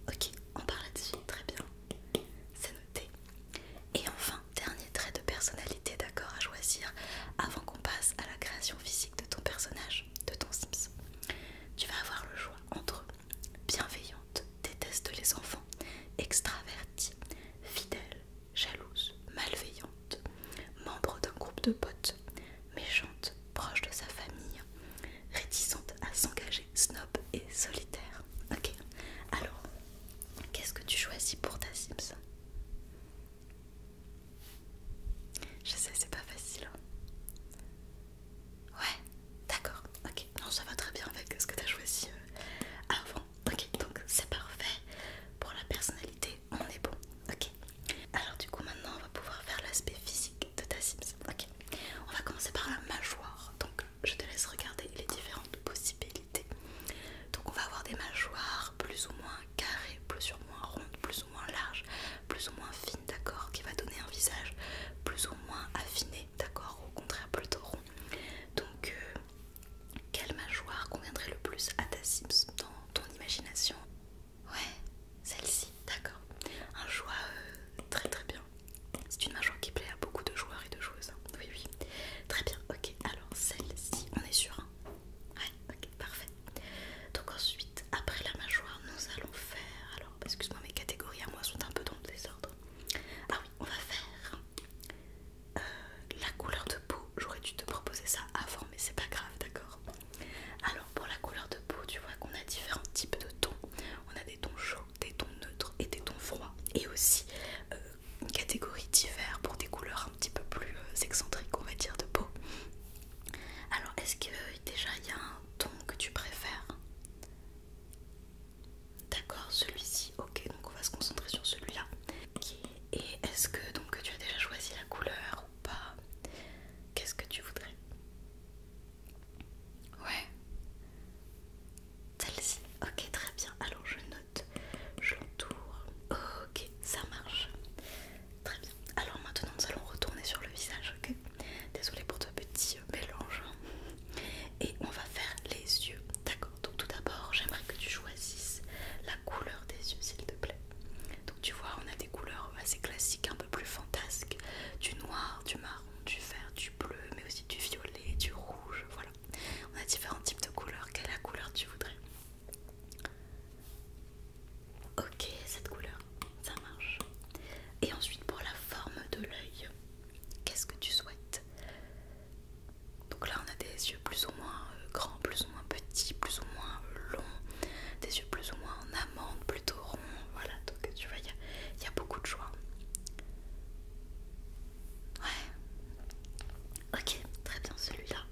Ok, on part là-dessus, très bien. C'est noté. Et enfin, dernier trait de personnalité, d'accord, à choisir avant qu'on passe à la création physique de ton personnage, de ton Sims. Tu vas avoir le choix entre bienveillante, déteste les enfants, extravertie, fidèle, jalouse, malveillante, membre d'un groupe de potes, méchante, proche de sa famille, réticente à s'engager, snob et solitaire. Ok, alors, qu'est-ce que tu choisis pour ta Sims? Je sais, c'est pas facile. Ouais, d'accord, ok. Non, ça va très bien avec ce que tu as choisi avant. Ok, donc c'est parfait. Pour la personnalité, on est bon. Ok. Alors du coup, maintenant, on va pouvoir faire l'aspect physique de ta Sims. Ok. On va commencer par la mâchoire. Donc, je te laisse regarder les différentes possibilités. Donc, on va avoir des mâchoires plus ou moins carrées, plus ou moins rondes, plus ou moins larges, plus ou moins fines, d'accord, qui va donner un visage plus ou moins affiné, d'accord, au contraire plutôt rond. Donc, quelle mâchoire conviendrait le plus à ta Sims dans ton imagination? Ouais, celle-ci, d'accord. Un choix très très bien. C'est une mâchoire qui plaît à beaucoup de joueurs et de joueuses. Oui, oui. Très bien, ok. Alors, celle-ci, on est sûr, hein? Ouais, ok, parfait. Donc ensuite, après la mâchoire, nous allons faire... Alors, excuse-moi, mes catégories à moi sont un peu dans le désordre. Ah oui, on va faire la couleur de peau. J'aurais dû te proposer ça avant, mais c'est pas grave, d'accord? Alors, pour la couleur de peau, tu vois qu'on a différents types de tons. On a des tons chauds, des tons neutres et des tons froids. Et aussi une catégorie d'hiver pour des couleurs un petit peu plus excentriques, on va dire, de peau. Alors, est-ce que déjà il y a un ton que tu préfères? D'accord, celui-ci, ok, donc on va se concentrer sur celui-là. Ok, et est-ce que donc tu as déjà choisi la couleur ou pas? Qu'est-ce que tu voudrais? Ouais, celle-ci, ok, très bien. Alors je note, je l'entoure. Ok, ça marche. Très bien. Alors maintenant nous allons retourner sur le visage, ok? Désolée pour ce petit mélange. Et on va faire les yeux, d'accord? Donc tout d'abord, j'aimerais que tu choisisses la couleur des yeux, s'il te plaît. Donc tu vois, on a des couleurs assez classiques, un peu plus fantasques. Du noir, du marron, du vert, du bleu, mais aussi du violet, du rouge, voilà. On a différents types de couleurs. Quelle est la couleur tu voudrais? Ok, cette couleur, ça marche. Et ensuite pour la forme de l'œil, qu'est-ce que tu souhaites? Donc là on a des yeux plus ou moins grands, plus ou moins petits, plus ou moins longs, des yeux plus ou moins en amande, plutôt ronds, voilà, donc tu vois il y a beaucoup de choix. Ouais, ok, très bien celui-là.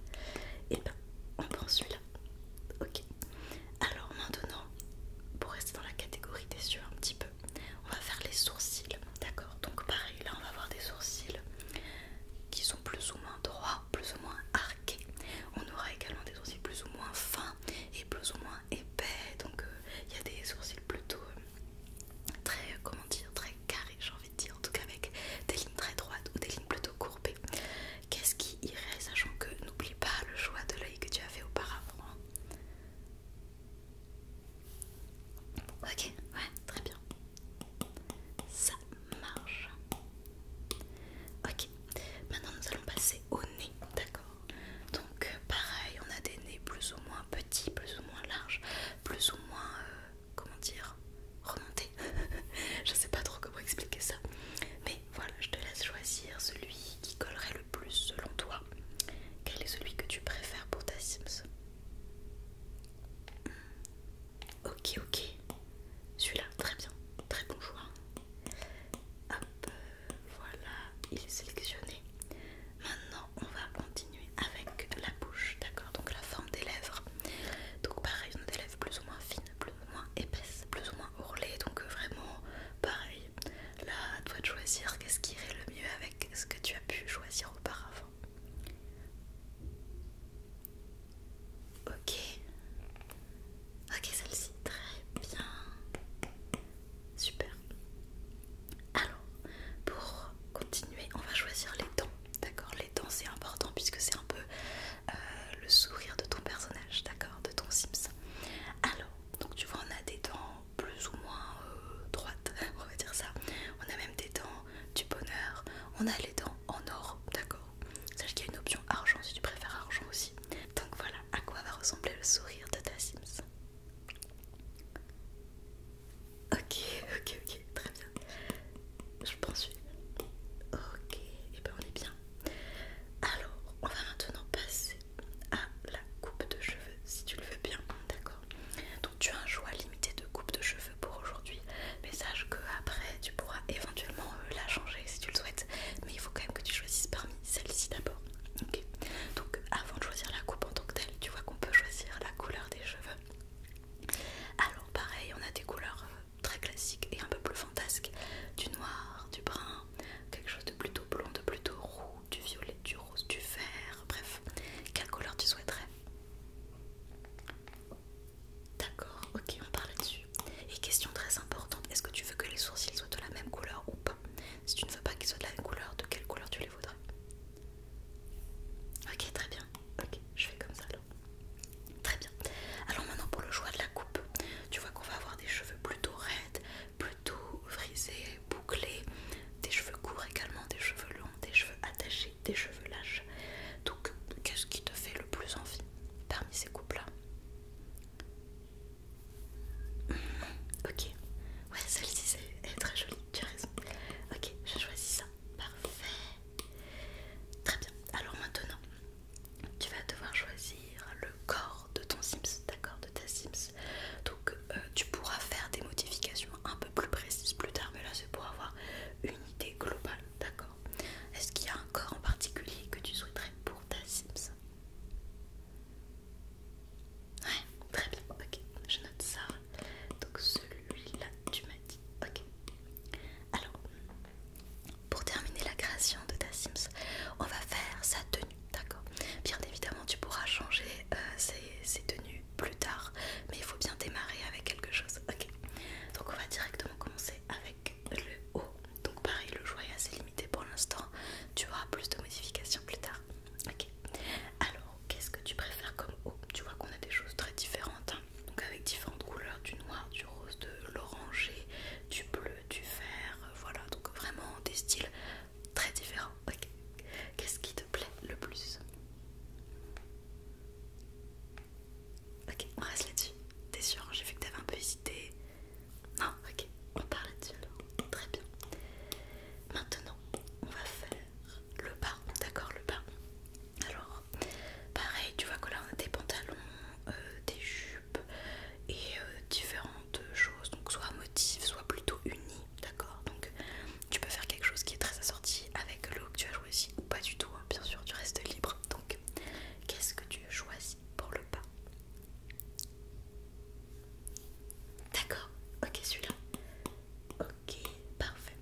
Et ben on prend celui-là. Ok, alors maintenant, pour rester dans la catégorie des yeux un petit peu, on va faire les sourcils, d'accord? Donc pareil, là on va avoir des sourcils qui sont plus ou moins droits, plus ou moins arqués. On aura également des sourcils plus ou moins fins et plus ou moins épais. Donc il y a des sourcils plutôt très, comment dire, très carrés, j'ai envie de dire, en tout cas avec des lignes très droites ou des lignes plutôt courbées. Qu'est-ce qui irait, sachant que n'oublie pas le choix de l'œil que tu as fait auparavant, hein. Ok, ouais, très bien. Ça marche. Ok, maintenant nous allons passer au nez, d'accord? Donc pareil, on a des nez plus ou moins petits, plus ou moins larges, plus ou moins, comment dire, remontés. Je sais pas trop comment expliquer ça. Mais voilà, je te laisse choisir celui qui collerait le plus selon toi. Quel est celui que tu préfères pour ta Sims? Ok, ok. Celui-là, très bien. Très bon choix. Hop, voilà, il est sélectionné. Maintenant, on va continuer avec la bouche, d'accord? Donc la forme des lèvres. Donc pareil, on a des lèvres plus ou moins fines, plus ou moins épaisses, plus ou moins ourlées. Donc vraiment, pareil. Là, à toi de choisir qu'est-ce qui irait le mieux avec ce que tu as pu choisir auparavant. Ok. Ok, celle-ci, très bien. Super. Alors, pour continuer, on va choisir on a les dents en or, d'accord. Sache qu'il y a une option argent si tu préfères argent aussi. Donc voilà à quoi va ressembler le sourire de ta Sims. Ok, très bien. Je pense suivre. Ok, et ben on est bien. Alors, on va maintenant passer à la coupe de cheveux, si tu le veux bien, d'accord. Donc tu as un choix limité de coupe de cheveux pour aujourd'hui, mais sache que après tu pourras éventuellement la changer si tu le souhaites, mais il faut quand même que tu choisisses parmi celle-ci d'abord. Ok. Donc avant de choisir la coupe en tant que telle, tu vois qu'on peut choisir la couleur des cheveux. Alors pareil, on a des couleurs très classiques et un peu plus fantasques, du noir, du brun, quelque chose de plutôt blond, de plutôt roux, du violet, du rose, du vert, bref, quelle couleur tu souhaiterais? D'accord, ok, on parle là-dessus. Et question très importante, est-ce que tu veux que les sourcils soient de la même couleur ou pas? Si tu ne veux pas qu'ils soient de la même couleur, de quelle couleur tu les voudrais? Ok, très bien, ok, je fais comme ça alors. Très bien. Alors maintenant pour le choix de la coupe, tu vois qu'on va avoir des cheveux plutôt raides, plutôt frisés, bouclés, des cheveux courts également, des cheveux longs, des cheveux attachés, des cheveux lâches. Donc qu'est-ce qui te fait le plus envie parmi ces coupes-là? Ok, ouais, celle-ci elle est très jolie, tu as raison. Ok, je choisis ça. Parfait. Très bien. Alors maintenant, tu vas devoir choisir le corps de ton Sims, d'accord, de ta Sims. Donc tu pourras faire des modifications un peu plus précises plus tard, mais là c'est pour avoir une idée globale, d'accord. Est-ce qu'il y a un corps en particulier que tu souhaiterais pour ta Sims? Ouais, très bien, ok, je note ça. Donc celui-là, tu m'as dit, ok. Alors, pour terminer la création de ta Sims, on va faire sa tenue, d'accord. Bien évidemment, tu pourras changer ses tenues plus tard, mais il faut bien démarrer avec quelque chose, ok. Donc on va directement commencer avec le haut. Donc pareil, le choix est assez limité pour l'instant, tu auras plus de modifications plus tard, ok. Alors, qu'est-ce que tu préfères comme haut? Tu vois qu'on a des choses très différentes, hein. Donc avec différentes couleurs, du noir, du rose, de l'orangé, du bleu, du vert, voilà, donc vraiment des styles très différents. Ok. Qu'est-ce qui te plaît le plus? Ok, on reste là-dessus. T'es sûre? J'ai vu que t'avais un peu hésité. Non, ok, on part là-dessus alors. Très bien. Maintenant, on va faire le bas, d'accord, le bas. Alors, pareil, tu vois que là on a des pantalons, des jupes et différentes choses, donc soit motifs, soit plutôt unis, d'accord. Donc tu peux faire quelque chose qui est très assorti avec le look que tu as choisi ou pas du tout, hein. Bien sûr, tu restes libre. Donc, qu'est-ce que tu choisis pour le bas? D'accord, ok, celui-là. Ok, parfait.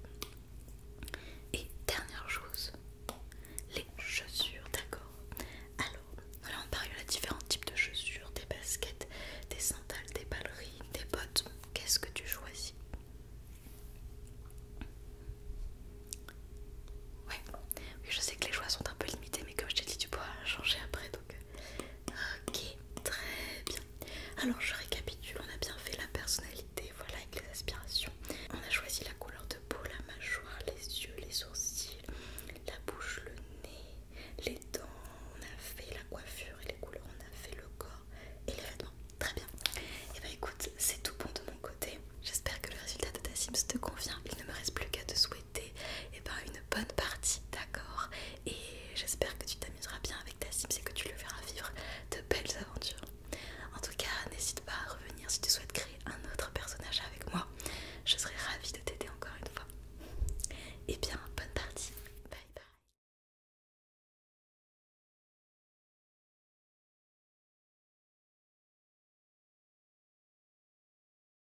Et dernière chose, les chaussures, d'accord. Alors, là on parle de différents types de chaussures, des baskets, des sandales, des ballerines, des bottes. Qu'est-ce que tu choisis? Ouais, oui, je sais que les choix sont un peu limités, mais comme je t'ai dit, tu pourras changer après. Donc, ok, très bien. Alors, je récapitule, on a bien fait la personnalité, voilà, avec les aspirations. On a choisi la couleur de peau, la mâchoire, les yeux, les sourcils, la bouche, le nez, les dents, on a fait la coiffure et les couleurs, on a fait le corps et les vêtements. Très bien. Et bah écoute, c'est tout bon de mon côté. J'espère que le résultat de ta Sims te convient. Il ne me reste plus qu'à te souhaiter une bonne partie, d'accord. Et j'espère que tu t'amuseras bien avec ta Sims et que tu le feras vivre de belles aventures. En tout cas, n'hésite pas à revenir si tu souhaites créer un autre personnage avec moi. Je serai ravie de t'aider encore une fois. Et bien,